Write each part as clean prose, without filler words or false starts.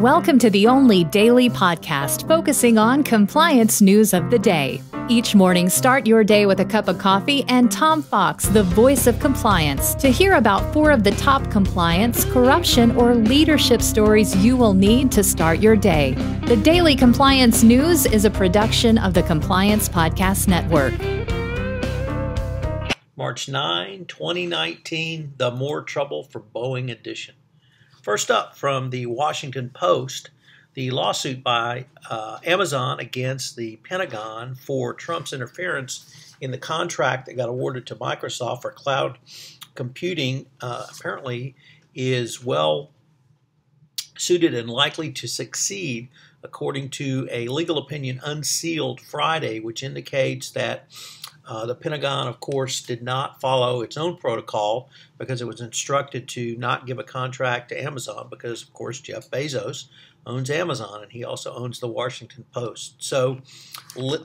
Welcome to the only daily podcast focusing on compliance news of the day. Each morning, start your day with a cup of coffee and Tom Fox, the voice of compliance, to hear about 4 of the top compliance, corruption, or leadership stories you will need to start your day. The Daily Compliance News is a production of the Compliance Podcast Network. March 9, 2019, the More Trouble for Boeing edition. First up, from the Washington Post, the lawsuit by Amazon against the Pentagon for Trump's interference in the contract that got awarded to Microsoft for cloud computing apparently is well suited and likely to succeed, according to a legal opinion unsealed Friday, which indicates that the Pentagon, of course, did not follow its own protocol because it was instructed to not give a contract to Amazon because, of course, Jeff Bezos owns Amazon and he also owns the Washington Post. So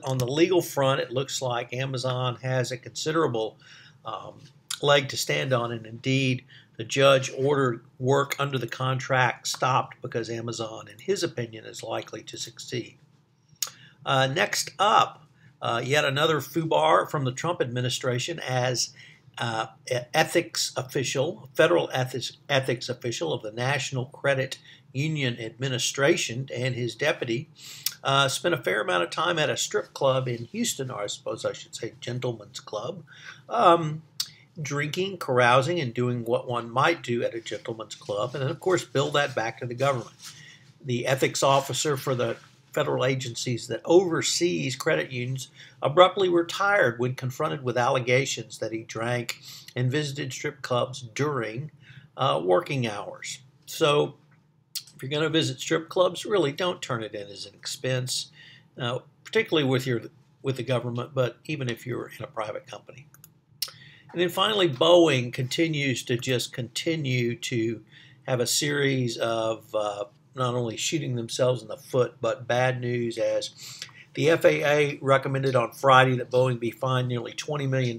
on the legal front, it looks like Amazon has a considerable leg to stand on, and indeed the judge ordered work under the contract stopped because Amazon, in his opinion, is likely to succeed. Next up, yet another foobar from the Trump administration as ethics official, federal ethics official of the National Credit Union Administration, and his deputy spent a fair amount of time at a strip club in Houston, or I suppose I should say gentleman's club, drinking, carousing, and doing what one might do at a gentleman's club, and then, of course, bill that back to the government. The ethics officer for the federal agencies that oversees credit unions abruptly retired when confronted with allegations that he drank and visited strip clubs during working hours. So if you're going to visit strip clubs, really don't turn it in as an expense, particularly with the government, but even if you're in a private company. And then finally, Boeing continues to have a series of not only shooting themselves in the foot, but bad news, as the FAA recommended on Friday that Boeing be fined nearly $20 million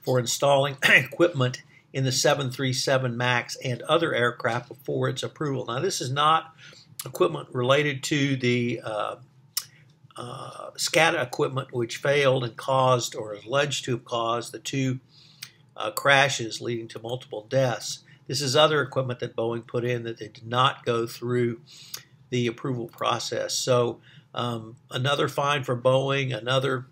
for installing equipment in the 737 MAX and other aircraft before its approval. Now, this is not equipment related to the SCADA equipment, which failed and caused, or is alleged to have caused, the 2 crashes leading to multiple deaths. This is other equipment that Boeing put in that they did not go through the approval process. So another fine for Boeing, another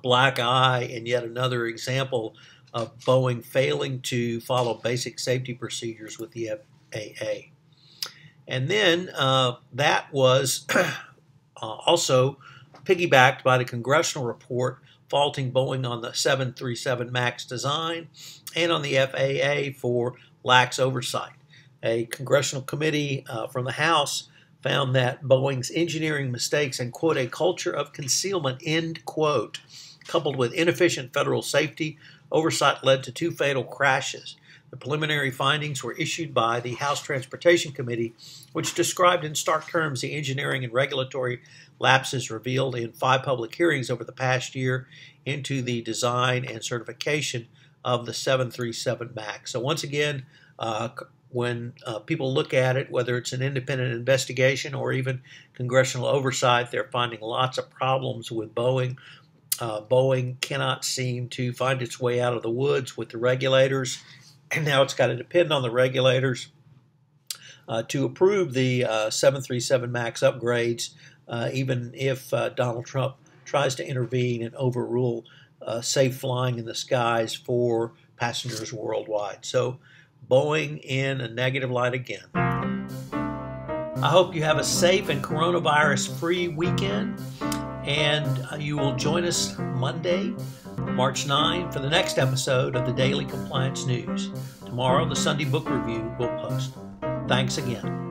black eye, and yet another example of Boeing failing to follow basic safety procedures with the FAA. And then that was also piggybacked by the Congressional Report faulting Boeing on the 737 MAX design and on the FAA for lax oversight. A congressional committee from the House found that Boeing's engineering mistakes and, quote, a culture of concealment, end quote, coupled with inefficient federal safety oversight led to 2 fatal crashes. The preliminary findings were issued by the House Transportation Committee, which described in stark terms the engineering and regulatory lapses revealed in 5 public hearings over the past year into the design and certification of the 737 MAX. So once again, when people look at it, whether it's an independent investigation or even congressional oversight, they're finding lots of problems with Boeing. Boeing cannot seem to find its way out of the woods with the regulators, and now it's got to depend on the regulators to approve the 737 MAX upgrades, even if Donald Trump tries to intervene and overrule safe flying in the skies for passengers worldwide. So Boeing in a negative light again. I hope you have a safe and coronavirus-free weekend, and you will join us Monday, March 9, for the next episode of the Daily Compliance News. Tomorrow, the Sunday Book Review will post. Thanks again.